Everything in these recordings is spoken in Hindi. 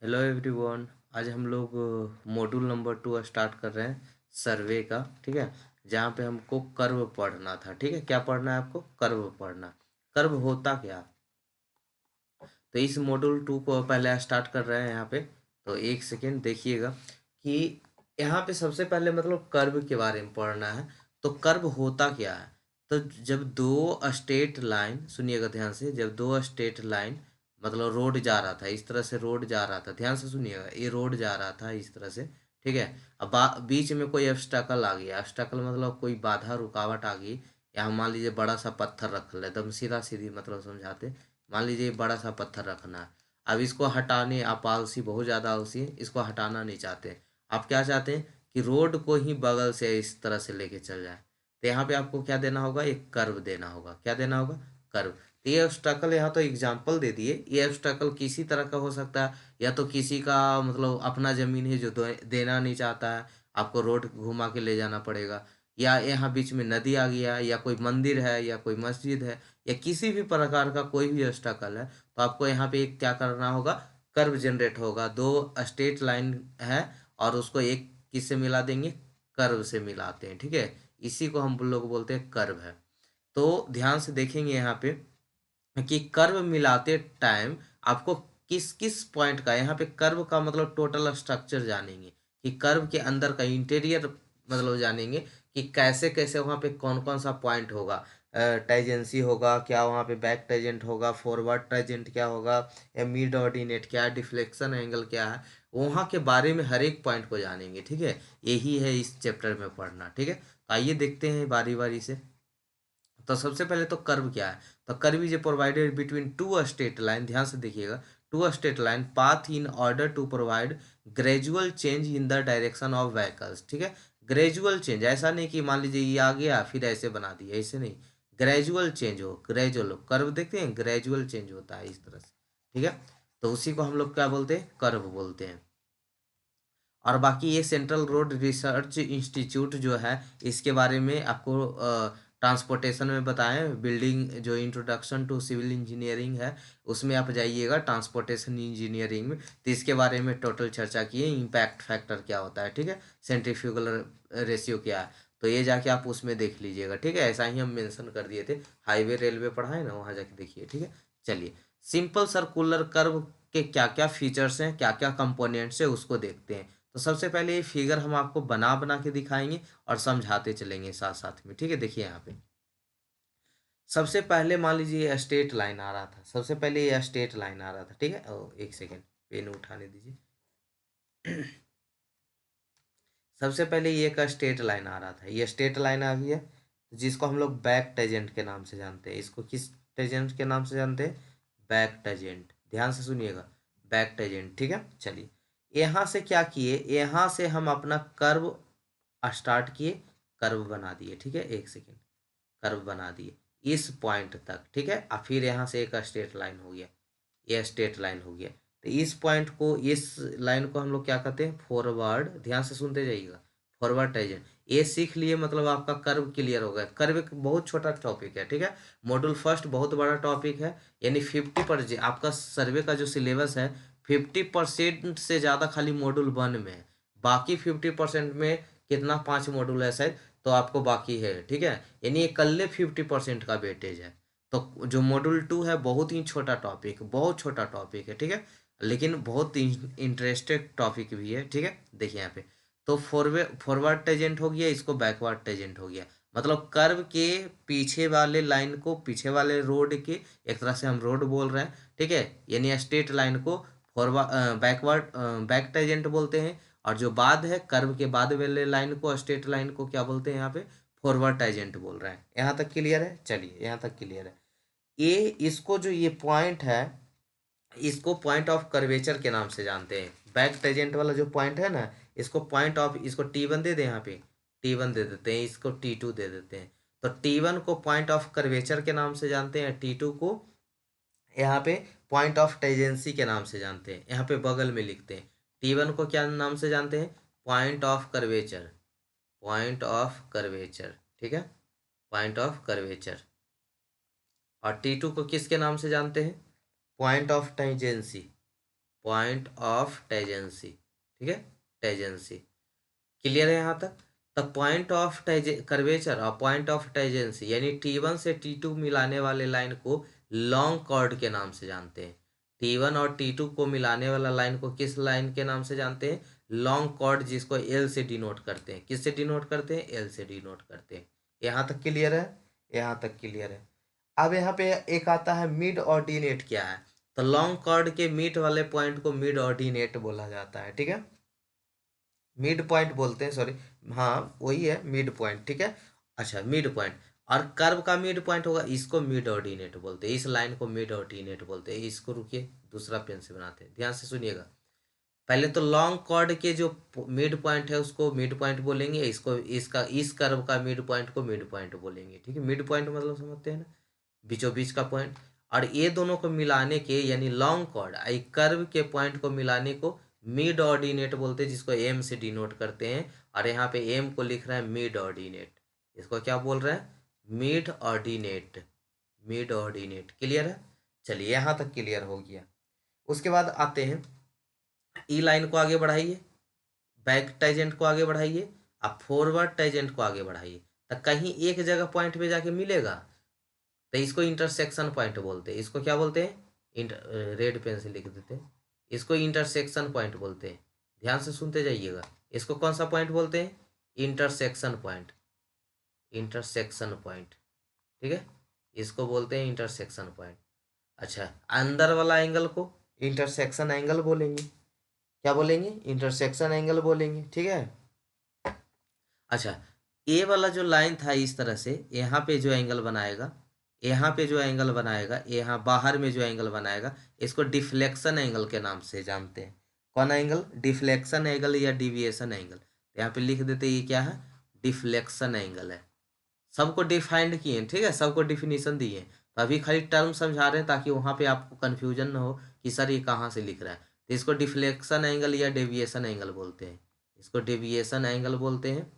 Hello everyone. आज हम लोग मॉड्यूल नंबर 2 स्टार्ट कर रहे हैं सर्वे का। ठीक है, जहाँ पे हमको कर्व पढ़ना था। ठीक है, क्या पढ़ना है आपको? कर्व पढ़ना। कर्व होता क्या? तो इस मॉड्यूल 2 को पहले स्टार्ट कर रहे हैं यहाँ पे। तो एक सेकेंड देखिएगा कि यहाँ पे सबसे पहले मतलब कर्व के बारे में पढ़ना है। तो कर्व होता क्या है? तो जब दो स्ट्रेट लाइन, सुनिएगा ध्यान से, जब दो स्ट्रेट लाइन मतलब रोड जा रहा था, इस तरह से रोड जा रहा था, ध्यान से सुनिएगा, ये रोड जा रहा था इस तरह से। ठीक है, अब बीच में कोई ऑब्स्टैकल आ गया। ऑब्स्टैकल मतलब कोई बाधा रुकावट आ गई। यहाँ मान लीजिए बड़ा सा पत्थर रख ले, एकदम सीधा सीधी मतलब समझाते। मान लीजिए बड़ा सा पत्थर रखना है। अब इसको हटाने, आप आलसी, बहुत ज़्यादा आलसी हैं, इसको हटाना नहीं चाहते। आप क्या चाहते हैं कि रोड को ही बगल से इस तरह से लेके चल जाए। तो यहाँ पे आपको क्या देना होगा? एक कर्व देना होगा। क्या देना होगा? कर्व। तो ये ऑब्स्टैकल यहाँ तो एग्जाम्पल दे दिए। ये ऑब्स्टैकल किसी तरह का हो सकता है, या तो किसी का मतलब अपना ज़मीन है जो देना नहीं चाहता है, आपको रोड घुमा के ले जाना पड़ेगा। या यहाँ बीच में नदी आ गया, या कोई मंदिर है, या कोई मस्जिद है, या किसी भी प्रकार का कोई भी ऑब्स्टैकल है, तो आपको यहाँ पे एक क्या करना होगा? कर्व जनरेट होगा। दो स्ट्रेट लाइन है और उसको एक किससे मिला देंगे? कर्व से मिलाते हैं। ठीक है, इसी को हम लोग बोलते हैं कर्व है। तो ध्यान से देखेंगे यहाँ पे कि कर्व मिलाते टाइम आपको किस किस पॉइंट का, यहाँ पे कर्व का मतलब टोटल स्ट्रक्चर जानेंगे, कि कर्व के अंदर का इंटीरियर मतलब जानेंगे कि कैसे कैसे वहाँ पे कौन कौन सा पॉइंट होगा। टेंजेंसी होगा क्या, वहाँ पे बैक टेंजेंट होगा, फॉरवर्ड टेंजेंट क्या होगा, या मिड ऑर्डिनेट क्या है, डिफ्लेक्शन एंगल क्या है, वहाँ के बारे में हर एक पॉइंट को जानेंगे। ठीक है, यही है इस चैप्टर में पढ़ना। ठीक है, तो आइए देखते हैं बारी बारी से। तो सबसे पहले तो कर्व क्या है? तो curve is provided between two straight line. ध्यान से देखिएगा, two straight line path in order to provide gradual change in the direction of vehicles. ठीक है, ग्रेजुअल चेंज, ऐसा नहीं कि मान लीजिए ये आ गया फिर ऐसे बना दिया, ऐसे नहीं। ग्रेजुअल चेंज हो, ग्रेजुअल हो, कर्व देखते हैं ग्रेजुअल चेंज होता है इस तरह से। ठीक है, तो उसी को हम लोग क्या बोलते हैं? कर्व बोलते हैं। और बाकी ये सेंट्रल रोड रिसर्च इंस्टीट्यूट जो है, इसके बारे में आपको ट्रांसपोर्टेशन में बताएं। बिल्डिंग जो इंट्रोडक्शन टू सिविल इंजीनियरिंग है, उसमें आप जाइएगा ट्रांसपोर्टेशन इंजीनियरिंग में, तो इसके बारे में टोटल चर्चा किए। इम्पैक्ट फैक्टर क्या होता है, ठीक है, सेंट्रीफ्यूगल रेशियो क्या है, तो ये जाके आप उसमें देख लीजिएगा। ठीक है, ऐसा ही हम मेंशन कर दिए थे, हाईवे रेलवे पढ़ाए ना, वहाँ जाके देखिए। ठीक है, चलिए, सिंपल सर्कुलर कर्व के क्या क्या फीचर्स हैं, क्या क्या कंपोनेंट्स है, उसको देखते हैं। तो सबसे पहले ये फिगर हम आपको बना बना के दिखाएंगे और समझाते चलेंगे साथ साथ में। ठीक है, देखिए यहाँ पे सबसे पहले मान लीजिए ये स्ट्रेट लाइन आ रहा था। सबसे पहले ये स्ट्रेट लाइन आ रहा था। ठीक है, एक सेकेंड, पेन उठाने दीजिए। सबसे पहले ये एक स्ट्रेट लाइन आ रहा था, ये स्ट्रेट लाइन आ गई है, जिसको हम लोग बैक टेजेंट के नाम से जानते हैं। इसको किस टेजेंट के नाम से जानते हैं? Back tangent. ध्यान से सुनिएगा, बैक टेजेंट। ठीक है, चलिए, यहाँ से क्या किए, यहाँ से हम अपना कर्व स्टार्ट किए, कर्व बना दिए। ठीक है, एक सेकेंड, कर्व बना दिए इस पॉइंट तक। ठीक है, और फिर यहाँ से एक स्ट्रेट लाइन हो गया, ये स्ट्रेट लाइन हो गया। तो इस पॉइंट को, इस लाइन को हम लोग क्या कहते हैं? फॉरवर्ड। ध्यान से सुनते जाइएगा, फॉरवर्ड टेंजेंट। ये सीख लिए मतलब आपका कर्व क्लियर हो गया। कर्व एक बहुत छोटा टॉपिक है। ठीक है, मॉड्यूल फर्स्ट बहुत बड़ा टॉपिक है, यानी 50% आपका सर्वे का जो सिलेबस है, 50% से ज़्यादा खाली मॉड्यूल 1 में है। बाकी 50% में कितना, 5 मॉड्यूल है शायद, तो आपको बाकी है। ठीक है, यानी ये कल्ले 50% का वेटेज है। तो जो मॉड्यूल 2 है बहुत ही छोटा टॉपिक, बहुत छोटा टॉपिक है। ठीक है, लेकिन बहुत इंटरेस्टेड टॉपिक भी है। ठीक है, देखिए यहाँ पे, तो फॉरवर्ड टेजेंट हो गया, इसको बैकवर्ड टेजेंट हो गया। मतलब कर्व के पीछे वाले लाइन को, पीछे वाले रोड के, एक तरह से हम रोड बोल रहे हैं। ठीक है, यानी स्ट्रेट लाइन को फॉरवर्ड बैकवर्ड बैक टेजेंट बोलते हैं। और जो बाद है, कर्व के बाद वाले लाइन को, स्ट्रेट लाइन को क्या बोलते हैं यहाँ पे? फॉरवर्ड टेजेंट बोल रहे हैं। यहाँ तक क्लियर है? चलिए, यहाँ तक क्लियर है। ये इसको जो ये पॉइंट है, इसको पॉइंट ऑफ कर्वेचर के नाम से जानते हैं। बैक टेजेंट वाला जो पॉइंट है ना, इसको पॉइंट ऑफ, इसको T1 दे दें, यहाँ पे T1 दे देते हैं, इसको T2 दे देते हैं। तो T1 को पॉइंट ऑफ कर्वेचर के नाम से जानते हैं, T2 को यहाँ पे पॉइंट ऑफ टेंजेंसी के नाम से जानते हैं। यहाँ पे बगल में लिखते हैं, T1 को क्या नाम से जानते हैं? Point of curvature, point of curvature. ठीक है, पॉइंट ऑफ कर्वेचर। और T2 को किसके नाम से जानते हैं? Point of tangency, point of tangency, ठीक है, टेंजेंसी। क्लियर है यहाँ तक? द पॉइंट ऑफ कर्वेचर और पॉइंट ऑफ टेंजेंसी यानी T1 से T2 मिलाने वाले लाइन को लॉन्ग कॉर्ड के नाम से जानते हैं। T1 और T2 को मिलाने वाला लाइन को किस लाइन के नाम से जानते हैं? लॉन्ग कॉर्ड, जिसको L से डिनोट करते हैं। किससे डिनोट करते हैं? L से डिनोट करते हैं। यहाँ तक क्लियर है? यहाँ तक क्लियर है। अब यहाँ पे एक आता है मिड ऑर्डिनेट। क्या है? तो लॉन्ग कॉर्ड के मिड वाले पॉइंट को मिड ऑर्डिनेट बोला जाता है, ठीक है, मिड पॉइंट बोलते हैं, सॉरी, हाँ वही है मिड पॉइंट, ठीक है। अच्छा, मिड पॉइंट और कर्व का मिड पॉइंट होगा, इसको मिड ऑर्डिनेट बोलते हैं, इस लाइन को मिड ऑर्डिनेट बोलते हैं। इसको रुकिए, दूसरा पेन से बनाते हैं, ध्यान से सुनिएगा। पहले तो लॉन्ग कॉर्ड के जो मिड पॉइंट है उसको मिड पॉइंट बोलेंगे, इसको इसका इस कर्व का मिड पॉइंट को मिड पॉइंट बोलेंगे, ठीक है। मिड पॉइंट मतलब समझते हैं ना, बीचों बीच का पॉइंट। और ये दोनों को मिलाने के यानी लॉन्ग कॉर्ड एक कर्व के पॉइंट को मिलाने को मिड ऑर्डिनेट बोलते हैं, जिसको एम से डिनोट करते हैं। और यहाँ पे एम को लिख रहा है मिड ऑर्डिनेट, इसको क्या बोल रहे हैं? Mid ordinate, mid ordinate. Clear है? चलिए यहाँ तक क्लियर हो गया। उसके बाद आते हैं ई लाइन को आगे बढ़ाइए, बैक टाइजेंट को आगे बढ़ाइए, अब फॉरवर्ड टाइजेंट को आगे बढ़ाइए, तो कहीं एक जगह पॉइंट पे जाके मिलेगा, तो इसको इंटरसेक्शन पॉइंट बोलते हैं। इसको क्या बोलते हैं? रेड पेन से लिख देते हैं, इसको इंटरसेक्शन पॉइंट बोलते हैं। ध्यान से सुनते जाइएगा, इसको कौन सा पॉइंट बोलते हैं? इंटरसेक्शन पॉइंट, इंटरसेक्शन पॉइंट, ठीक है, इसको बोलते हैं इंटरसेक्शन पॉइंट। अच्छा, अंदर वाला एंगल को इंटरसेक्शन एंगल बोलेंगे। क्या बोलेंगे? इंटरसेक्शन एंगल बोलेंगे, ठीक है। अच्छा, ए वाला जो लाइन था इस तरह से, यहाँ पे जो एंगल बनाएगा, यहाँ पे जो एंगल बनाएगा, यहाँ बाहर में जो एंगल बनाएगा, इसको डिफ्लेक्शन एंगल के नाम से जानते हैं। कौन एंगल? डिफ्लेक्शन एंगल या डिविएशन एंगल। तो यहाँ पे लिख देते ये क्या है? डिफ्लेक्शन एंगल है। सबको डिफाइंड किए, ठीक है, सबको डिफिनीशन दिए, तो अभी खाली टर्म समझा रहे हैं ताकि वहाँ पे आपको कन्फ्यूजन ना हो कि सर ये कहाँ से लिख रहा है। तो इसको डिफ्लेक्शन एंगल या डेविएशन एंगल बोलते हैं, इसको डेविएशन एंगल बोलते हैं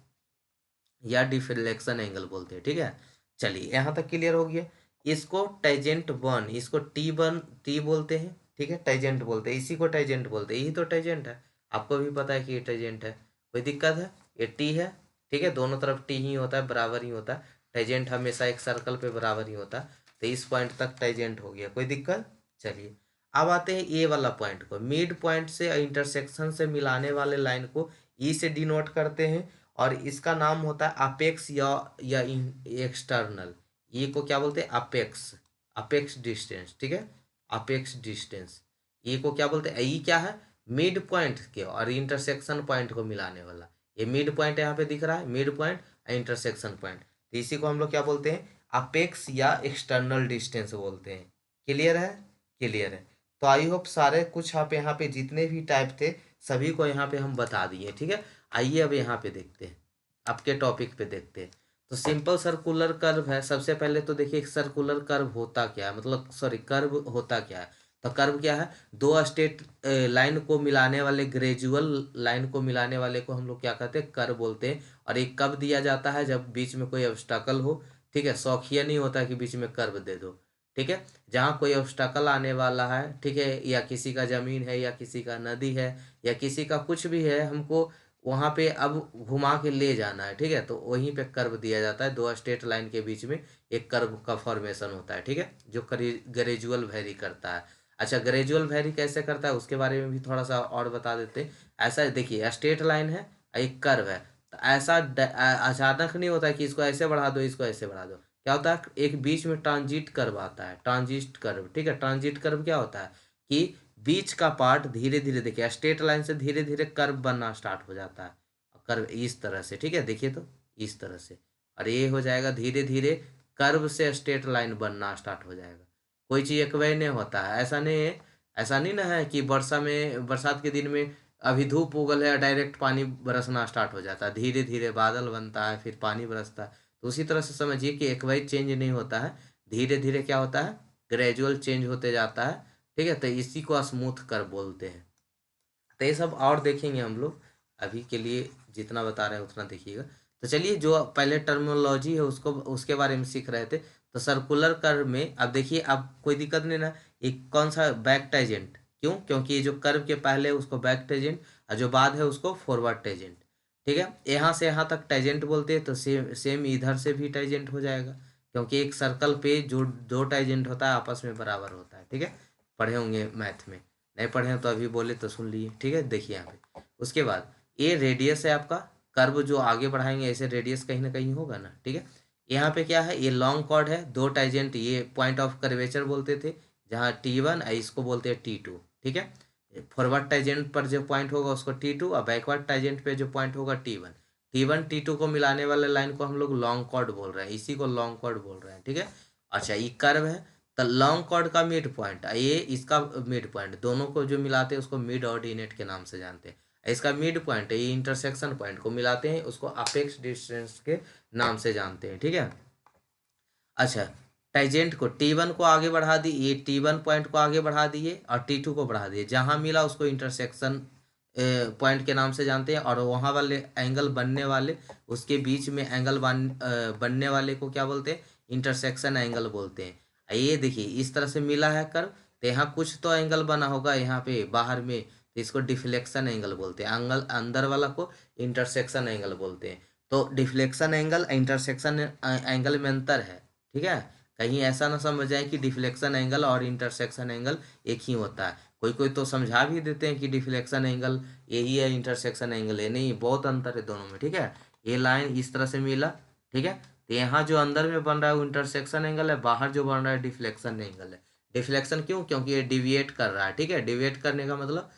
या डिफ्लेक्शन एंगल बोलते हैं, ठीक है। चलिए यहाँ तक क्लियर हो गया। इसको टेजेंट वन, इसको T1 टी बोलते हैं, ठीक है, टेजेंट बोलते हैं, इसी को टेजेंट बोलते हैं, यही तो टेजेंट है। आपको भी पता है कि ये टेजेंट है, कोई दिक्कत है? ये टी है, ठीक है, दोनों तरफ टी ही होता है, बराबर ही होता है। टेजेंट हमेशा एक सर्कल पे बराबर ही होता है, तो इस पॉइंट तक टेजेंट हो गया, कोई दिक्कत? चलिए अब आते हैं ए वाला पॉइंट को। मिड पॉइंट से इंटरसेक्शन से मिलाने वाले लाइन को ई से डिनोट करते हैं, और इसका नाम होता है अपेक्स या एक्सटर्नल। ये को क्या बोलते हैं? अपेक्स, अपेक्स डिस्टेंस, ठीक है, अपेक्स डिस्टेंस। ये को क्या बोलते हैं? ये क्या है? मिड पॉइंट के और इंटरसेक्शन पॉइंट को मिलाने वाला। ये मिड पॉइंट यहाँ पे दिख रहा है, मिड पॉइंट इंटरसेक्शन पॉइंट, तो इसी को हम लोग क्या बोलते हैं? अपेक्स या एक्सटर्नल डिस्टेंस बोलते हैं। क्लियर है? क्लियर है। तो आई होप सारे कुछ आप यहाँ पे जितने भी टाइप थे सभी को यहाँ पे हम बता दिए, ठीक है। आइए अब यहाँ पे देखते हैं, आपके टॉपिक पे देखते हैं। तो सिंपल सर्कुलर कर्व है। सबसे पहले तो देखिए सर्कुलर कर्व होता क्या है, मतलब सॉरी कर्व होता क्या है। तो कर्व क्या है? दो स्ट्रेट लाइन को मिलाने वाले, ग्रेजुअल लाइन को मिलाने वाले को हम लोग क्या कहते हैं? कर्व बोलते हैं। और एक कब दिया जाता है? जब बीच में कोई ऑब्स्टैकल हो, ठीक है। शौकिया नहीं होता कि बीच में कर्व दे दो, ठीक है। जहाँ कोई ऑब्स्टैकल आने वाला है, ठीक है, या किसी का जमीन है या किसी का नदी है या किसी का कुछ भी है, हमको वहाँ पे अब घुमा के ले जाना है, ठीक है, तो वहीं पे कर्व दिया जाता है। दो स्ट्रेट लाइन के बीच में एक कर्व का फॉर्मेशन होता है, ठीक है, जो ग्रेजुअल वेरी करता है। अच्छा, ग्रेजुअल वेरी कैसे करता है उसके बारे में भी थोड़ा सा और बता देते हैं। ऐसा देखिए, स्ट्रेट लाइन है, एक कर्व है, तो ऐसा अचानक नहीं होता है कि इसको ऐसे बढ़ा दो, इसको ऐसे बढ़ा दो। क्या होता है? एक बीच में ट्रांजिट कर्व आता है, ट्रांजिट कर्व, ठीक है। ट्रांजिट कर्व क्या होता है कि बीच का पार्ट धीरे धीरे, देखिए स्ट्रेट लाइन से धीरे धीरे कर्व बनना स्टार्ट हो जाता है, कर्व इस तरह से, ठीक है, देखिए तो इस तरह से, और ये हो जाएगा धीरे धीरे कर्व से स्ट्रेट लाइन बनना स्टार्ट हो जाएगा। कोई चीज़ एक वे नहीं होता है, ऐसा नहीं है, ऐसा नहीं ना है कि वर्षा में, बरसात के दिन में अभी धूप उगल है डायरेक्ट पानी बरसना स्टार्ट हो जाता है, धीरे धीरे बादल बनता है फिर पानी बरसता है। तो उसी तरह से समझिए कि एक वही चेंज नहीं होता है, धीरे धीरे क्या होता है? ग्रेजुअल चेंज होते जाता है, ठीक है। तो इसी को स्मूथ कर बोलते हैं। तो ये सब और देखेंगे हम लोग, अभी के लिए जितना बता रहे हैं उतना देखिएगा। तो चलिए, जो पहले टर्मिनोलॉजी है उसको, उसके बारे में सीख रहे थे। तो सर्कुलर कर्व में अब देखिए, अब कोई दिक्कत नहीं ना, एक कौन सा? बैक टाइजेंट, क्यों? क्योंकि ये जो कर्व के पहले है उसको बैक टेंजेंट और जो बाद है उसको फॉरवर्ड टेंजेंट। ठीक है, यहाँ से यहाँ तक टेंजेंट बोलते हैं तो सेम सेम इधर से भी टेंजेंट हो जाएगा, क्योंकि एक सर्कल पे जो दो टेंजेंट होता है आपस में बराबर होता है। ठीक है, पढ़े होंगे मैथ में, नहीं पढ़े हैं तो अभी बोले तो सुन लिए। ठीक है, देखिए यहाँ पे उसके बाद ये रेडियस है आपका, कर्व जो आगे बढ़ाएंगे ऐसे रेडियस कहीं ना कहीं होगा ना। ठीक है, यहाँ पे क्या है, ये लॉन्ग कॉर्ड है, दो टाइजेंट, ये पॉइंट ऑफ कर्वेचर बोलते थे, जहाँ T1 इसको बोलते हैं T2। ठीक है, फॉरवर्ड टाइजेंट पर जो पॉइंट होगा उसको T2 और बैकवर्ड टाइजेंट पे जो पॉइंट होगा T1। T1 T2 को मिलाने वाले लाइन को हम लोग लॉन्ग कॉर्ड बोल रहे हैं, इसी को लॉन्ग कॉर्ड बोल रहे हैं। ठीक है, अच्छा ये कर्व है तो लॉन्ग कॉर्ड का मिड पॉइंट, ये इसका मिड पॉइंट, दोनों को जो मिलाते हैं उसको मिड ऑर्डिनेट के नाम से जानते हैं। इसका मिड पॉइंट है, ये इंटरसेक्शन पॉइंट को मिलाते हैं उसको अपेक्स डिस्टेंस के नाम से जानते हैं। ठीक है, अच्छा टाइजेंट को T1 को आगे बढ़ा दी, ये T1 पॉइंट को आगे बढ़ा दिए और T2 को बढ़ा दिए, जहां मिला उसको इंटरसेक्शन पॉइंट के नाम से जानते हैं, और वहां वाले एंगल बनने वाले, उसके बीच में एंगल बनने वाले को क्या बोलते हैं, इंटरसेक्शन एंगल बोलते हैं। ये देखिए इस तरह से मिला है कर्व, तो यहाँ कुछ तो एंगल बना होगा यहाँ पे बाहर में, तो इसको डिफ्लेक्शन एंगल बोलते हैं, एंगल अंदर वाला को इंटरसेक्शन एंगल बोलते हैं। तो डिफ्लेक्शन एंगल इंटरसेक्शन एंगल में अंतर है। ठीक है, कहीं ऐसा ना समझ जाए कि डिफ्लेक्शन एंगल और इंटरसेक्शन एंगल एक ही होता है, कोई कोई तो समझा भी देते हैं कि डिफ्लेक्शन एंगल यही है, इंटरसेक्शन एंगल है, नहीं बहुत अंतर है दोनों में। ठीक है, ये लाइन इस तरह से मिला। ठीक है, तो यहाँ जो अंदर में बन रहा है वो इंटरसेक्शन एंगल है, बाहर जो बन रहा है डिफ्लेक्शन एंगल है। डिफ्लेक्शन क्यों? क्योंकि ये डिविएट कर रहा है। ठीक है, डिविएट करने का मतलब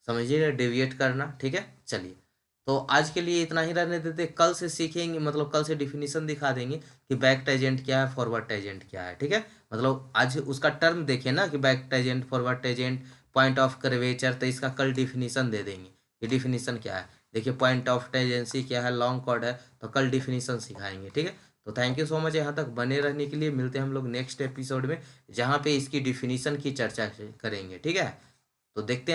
समझिए, डेविएट करना। ठीक है, चलिए तो आज के लिए इतना ही रहने देते, कल से सीखेंगे, मतलब कल से डिफिनीशन दिखा देंगे कि बैक टेंजेंट क्या है, फॉरवर्ड टेंजेंट क्या है। ठीक है, मतलब आज उसका टर्म देखें ना कि back tangent, forward tangent, point of curvature, तो इसका कल डिफिनीशन दे देंगे कि डिफिनीशन क्या है। देखिए पॉइंट ऑफ टेंजेंसी क्या है, लॉन्ग कॉर्ड है, तो कल डिफिनीशन सिखाएंगे। ठीक है, तो थैंक यू सो मच यहाँ तक बने रहने के लिए, मिलते हैं हम लोग नेक्स्ट एपिसोड में जहाँ पे इसकी डिफिनीशन की चर्चा करेंगे। ठीक है, तो देखते हैं।